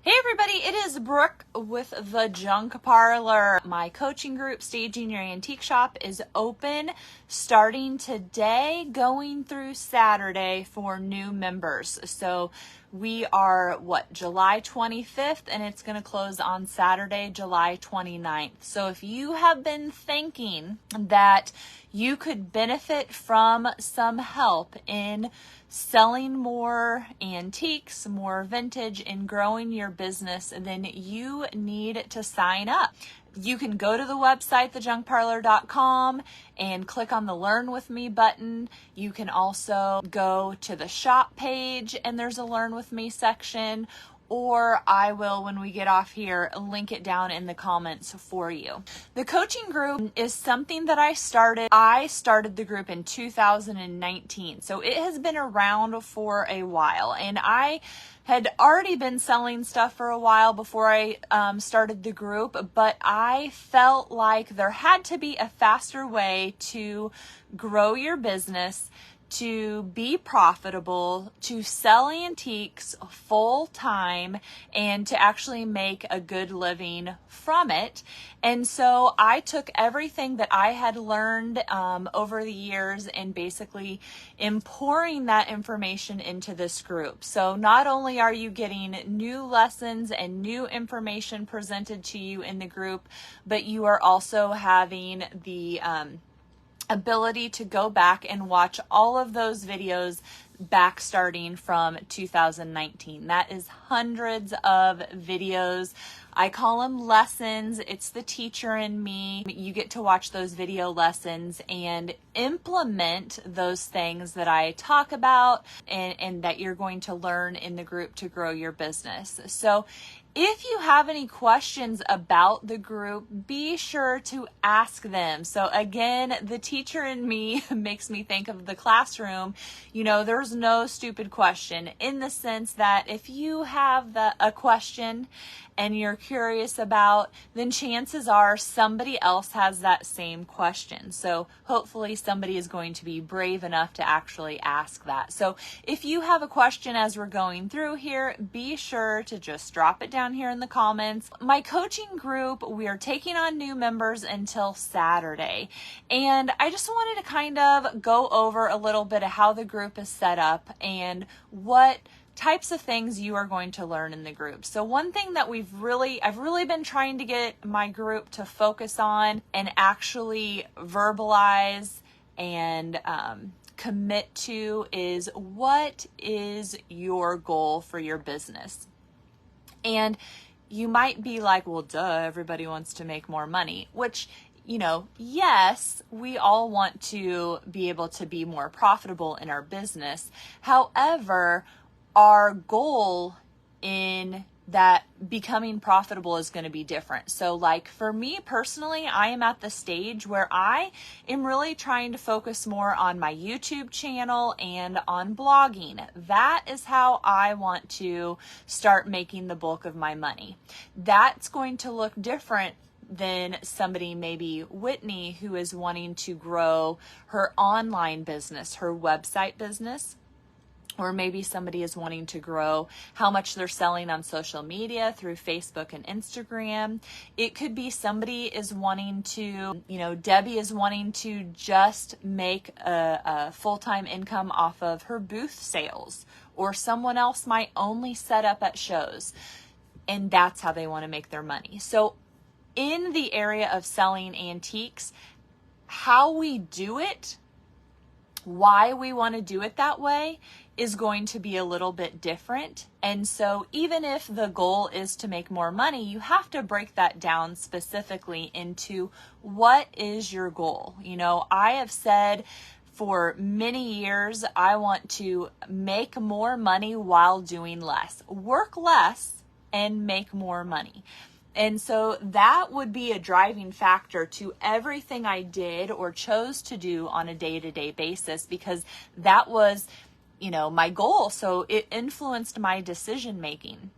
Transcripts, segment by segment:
Hey everybody, it is Brooke with the Junk Parlor. My coaching group, Staging Your Antique Shop, is open starting today, going through Saturday for new members. So we are, July 25th, and it's going to close on Saturday, July 29th. So if you have been thinking that you could benefit from some help in selling more antiques, more vintage, and growing your business, then you need to sign up. You can go to the website, thejunkparlor.com, and click on the Learn With Me button. You can also go to the shop page, and there's a Learn With Me section, or I will, when we get off here, link it down in the comments for you. The coaching group is something that I started. I started the group in 2019, so it has been around for a while, and I had already been selling stuff for a while before I started the group, but I felt like there had to be a faster way to grow your business, to be profitable, to sell antiques full time, and to actually make a good living from it. And so I took everything that I had learned over the years and basically am pouring that information into this group. So not only are you getting new lessons and new information presented to you in the group, but you are also having the ability to go back and watch all of those videos back starting from 2019. That is hundreds of videos. I call them lessons. It's the teacher in me. You get to watch those video lessons and implement those things that I talk about and that you're going to learn in the group to grow your business. So if you have any questions about the group, be sure to ask them. So again, the teacher in me makes me think of the classroom. You know, there's no stupid question, in the sense that if you have a question and you're curious about, then chances are somebody else has that same question. So hopefully somebody is going to be brave enough to actually ask that. So if you have a question as we're going through here, be sure to just drop it down here in the comments. My coaching group, we are taking on new members until Saturday. And I just wanted to kind of go over a little bit of how the group is set up and what types of things you are going to learn in the group. So one thing that I've really been trying to get my group to focus on and actually verbalize and commit to is, what is your goal for your business? And you might be like, well, duh, everybody wants to make more money, which, you know, yes, we all want to be able to be more profitable in our business. However, our goal in that becoming profitable is going to be different. So like for me personally, I am at the stage where I am really trying to focus more on my YouTube channel and on blogging. That is how I want to start making the bulk of my money. That's going to look different than somebody, maybe Whitney, who is wanting to grow her online business, her website business. Or maybe somebody is wanting to grow how much they're selling on social media through Facebook and Instagram. It could be somebody is wanting to, Debbie is wanting to just make a full-time income off of her booth sales. Or someone else might only set up at shows, and that's how they want to make their money. So in the area of selling antiques, how we do it, why we want to do it that way, is going to be a little bit different. And so even if the goal is to make more money, you have to break that down specifically into what is your goal. I have said for many years, I want to make more money while doing less. Work less and make more money. And so that would be a driving factor to everything I did or chose to do on a day-to-day basis, because that was, my goal. So it influenced my decision making.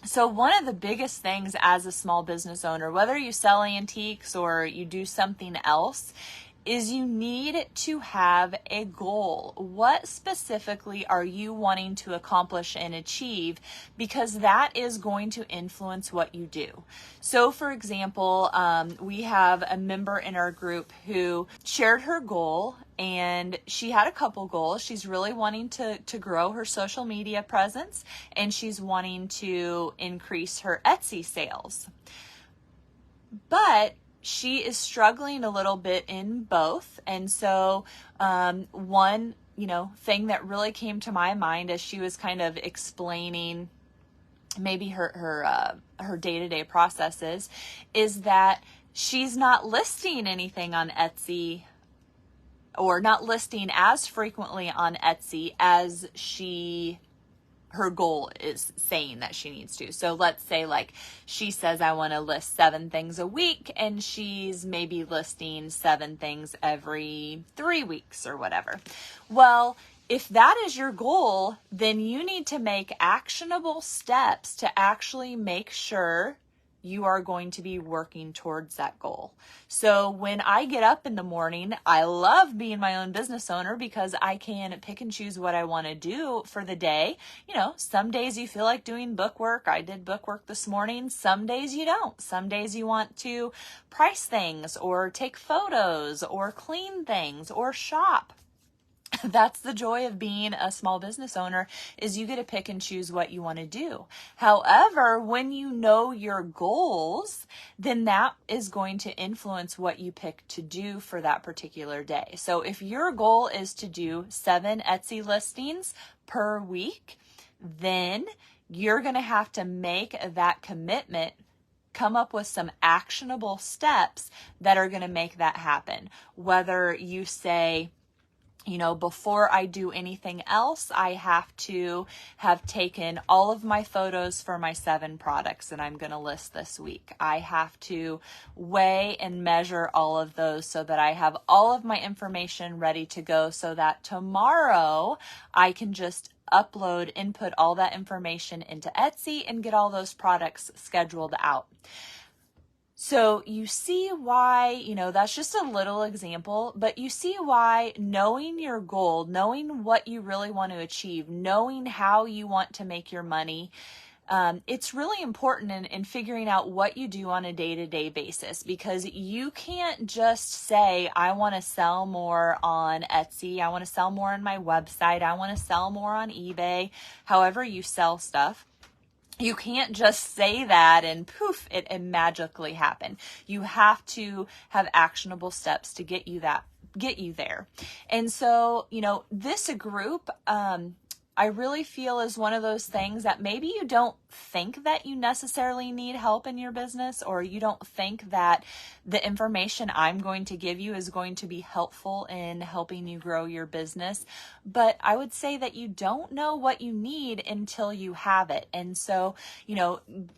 So one of the biggest things as a small business owner, whether you sell antiques or you do something else, is you need to have a goal. What specifically are you wanting to accomplish and achieve? Because that is going to influence what you do. So for example, we have a member in our group who shared her goal, and she had a couple goals. She's really wanting to grow her social media presence, and she's wanting to increase her Etsy sales. But she is struggling a little bit in both. And so one, thing that really came to my mind as she was kind of explaining maybe her day-to-day processes is that she's not listing anything on Etsy, or not listing as frequently on Etsy as her goal is saying that she needs to. So let's say like she says, I want to list 7 things a week, and she's maybe listing 7 things every 3 weeks or whatever. Well, if that is your goal, then you need to make actionable steps to actually make sure you are going to be working towards that goal. So when I get up in the morning, I love being my own business owner because I can pick and choose what I want to do for the day. Some days you feel like doing book work. I did book work this morning. Some days you don't. Some days you want to price things or take photos or clean things or shop. That's the joy of being a small business owner, is you get to pick and choose what you want to do. However, when you know your goals, then that is going to influence what you pick to do for that particular day. So if your goal is to do 7 Etsy listings per week, then you're going to have to make that commitment, come up with some actionable steps that are going to make that happen. Whether you say, before I do anything else, I have to have taken all of my photos for my 7 products that I'm going to list this week. I have to weigh and measure all of those so that I have all of my information ready to go, so that tomorrow I can just input all that information into Etsy and get all those products scheduled out. So you see why, that's just a little example, but you see why knowing your goal, knowing what you really want to achieve, knowing how you want to make your money, it's really important in figuring out what you do on a day-to-day basis, because you can't just say, I want to sell more on Etsy, I want to sell more on my website, I want to sell more on eBay, however you sell stuff. You can't just say that and poof, it magically happen. You have to have actionable steps to get you there. And so, this group, I really feel is one of those things that maybe you don't think that you necessarily need help in your business, or you don't think that the information I'm going to give you is going to be helpful in helping you grow your business. But I would say that you don't know what you need until you have it. And so,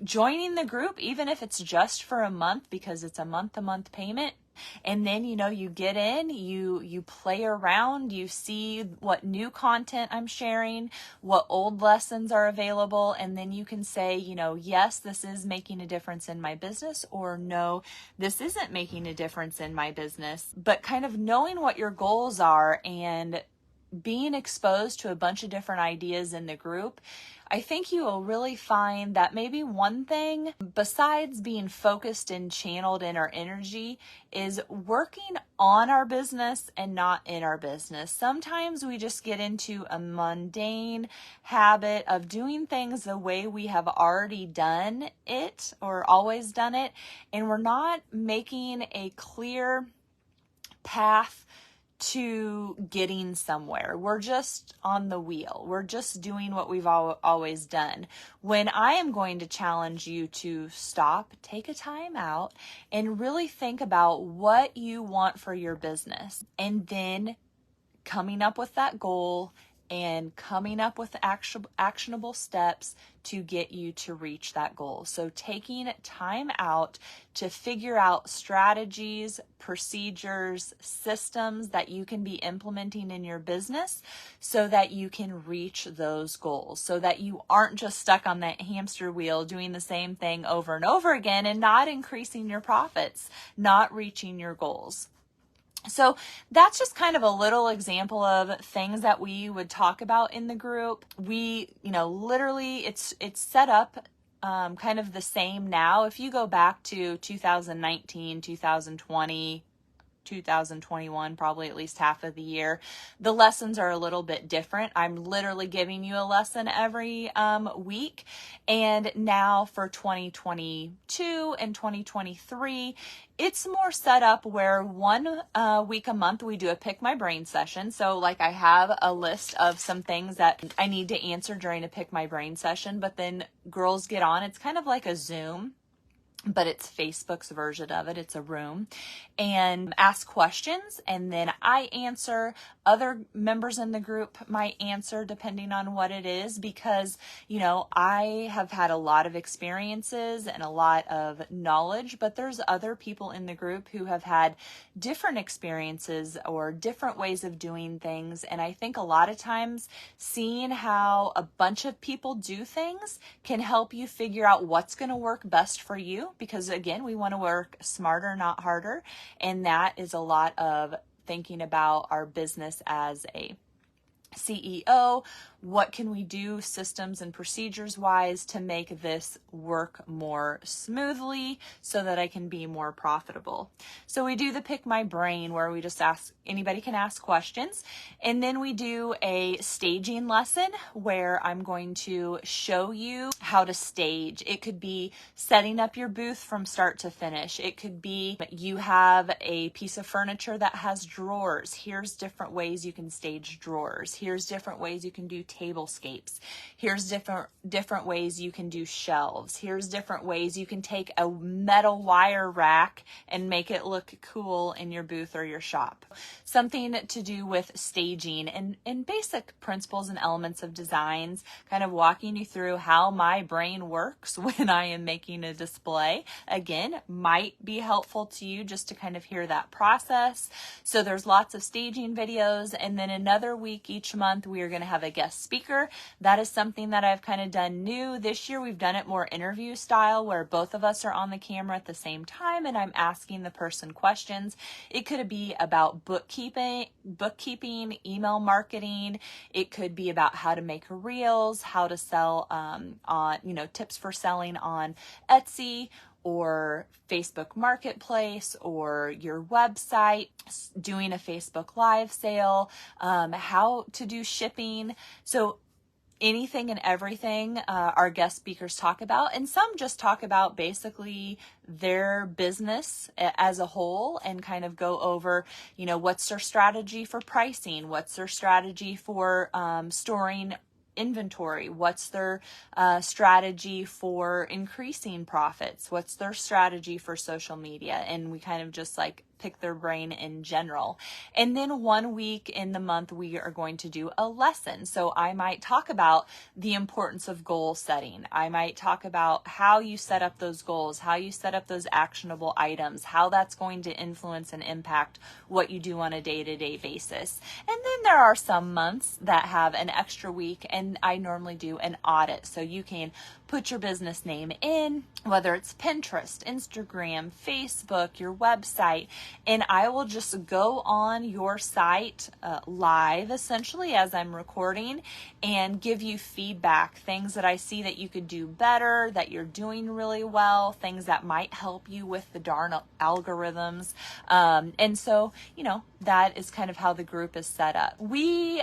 joining the group, even if it's just for a month, because it's a month-to-month payment, and then, you get in, you play around, you see what new content I'm sharing, what old lessons are available, and then you can say, yes, this is making a difference in my business, or no, this isn't making a difference in my business. But kind of knowing what your goals are and being exposed to a bunch of different ideas in the group, I think you will really find that maybe one thing besides being focused and channeled in our energy is working on our business and not in our business. Sometimes we just get into a mundane habit of doing things the way we have already done it or always done it, and we're not making a clear path to getting somewhere. We're just on the wheel. We're just doing what we've always done. When I am going to challenge you to stop, take a time out, and really think about what you want for your business, and then coming up with that goal and coming up with actionable steps to get you to reach that goal. So taking time out to figure out strategies, procedures, systems that you can be implementing in your business so that you can reach those goals, so that you aren't just stuck on that hamster wheel doing the same thing over and over again and not increasing your profits, not reaching your goals. So that's just kind of a little example of things that we would talk about in the group. We, literally it's set up kind of the same now. If you go back to 2019, 2020, 2021, probably at least half of the year, the lessons are a little bit different. I'm literally giving you a lesson every week. And now for 2022 and 2023, it's more set up where one week a month we do a pick my brain session. So like I have a list of some things that I need to answer during a pick my brain session, but then girls get on. It's kind of like a Zoom, but it's Facebook's version of it. It's a room, and ask questions, and then I answer. Other members in the group might answer depending on what it is, because, I have had a lot of experiences and a lot of knowledge, but there's other people in the group who have had different experiences or different ways of doing things. And I think a lot of times seeing how a bunch of people do things can help you figure out what's going to work best for you, because again, we want to work smarter, not harder. And that is a lot of thinking about our business as a CEO. What can we do systems and procedures wise to make this work more smoothly so that I can be more profitable? So we do the pick my brain, where we just anybody can ask questions. And then we do a staging lesson where I'm going to show you how to stage. It could be setting up your booth from start to finish. It could be you have a piece of furniture that has drawers. Here's different ways you can stage drawers. Here's different ways you can do tablescapes. Here's different ways you can do shelves. Here's different ways you can take a metal wire rack and make it look cool in your booth or your shop. Something to do with staging and basic principles and elements of designs, kind of walking you through how my brain works when I am making a display. Again, might be helpful to you just to kind of hear that process. So there's lots of staging videos, and then another week each month we are going to have a guest speaker. That is something that I've kind of done new this year. We've done it more interview style, where both of us are on the camera at the same time and I'm asking the person questions. It could be about bookkeeping, email marketing. It could be about how to make reels, how to sell on, tips for selling on Etsy or Facebook Marketplace or your website, doing a Facebook Live sale, how to do shipping. So anything and everything our guest speakers talk about, and some just talk about basically their business as a whole and kind of go over, what's their strategy for pricing, what's their strategy for storing inventory, what's their strategy for increasing profits, what's their strategy for social media, and we kind of just like pick their brain in general. And then one week in the month, we are going to do a lesson. So I might talk about the importance of goal setting. I might talk about how you set up those goals, how you set up those actionable items, how that's going to influence and impact what you do on a day-to-day basis. And then there are some months that have an extra week, and I normally do an audit. So you can put your business name in, whether it's Pinterest, Instagram, Facebook, your website, and I will just go on your site live, essentially, as I'm recording, and give you feedback, things that I see that you could do better, that you're doing really well, things that might help you with the darn algorithms. And so, that is kind of how the group is set up. We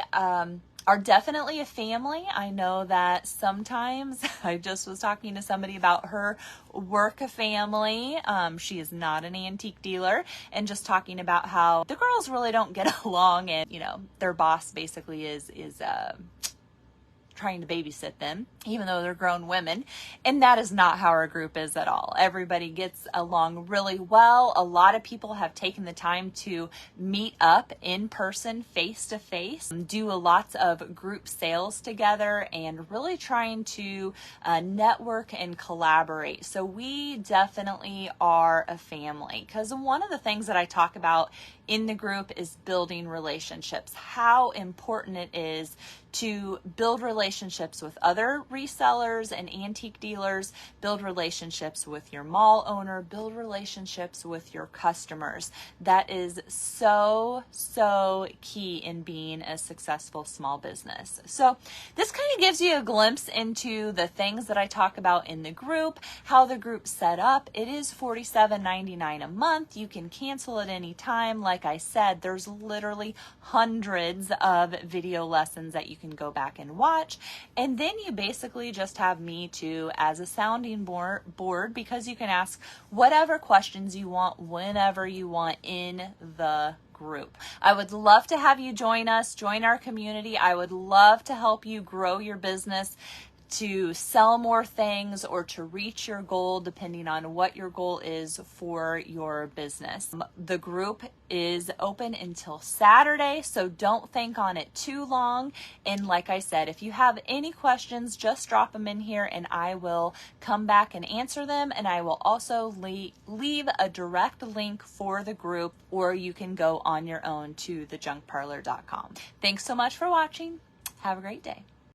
are definitely a family. I know that sometimes I just was talking to somebody about her work family. She is not an antique dealer, and just talking about how the girls really don't get along, and their boss basically is trying to babysit them, even though they're grown women. And that is not how our group is at all. Everybody gets along really well. A lot of people have taken the time to meet up in person, face to face, do lots of group sales together, and really trying to network and collaborate. So we definitely are a family, because one of the things that I talk about in the group is building relationships. How important it is to build relationships with other resellers and antique dealers, build relationships with your mall owner, build relationships with your customers. That is so key in being a successful small business. So this kind of gives you a glimpse into the things that I talk about in the group, how the group's set up. It is $47.99 a month. You can cancel at any time. Like I said, there's literally hundreds of video lessons that you can go back and watch. And then you basically just have me to as a sounding board, because you can ask whatever questions you want whenever you want in the group. I would love to have you join us, join our community. I would love to help you grow your business, to sell more things, or to reach your goal, depending on what your goal is for your business. The group is open until Saturday, so don't think on it too long. And like I said, if you have any questions, just drop them in here and I will come back and answer them. And I will also leave a direct link for the group, or you can go on your own to thejunkparlor.com. Thanks so much for watching. Have a great day.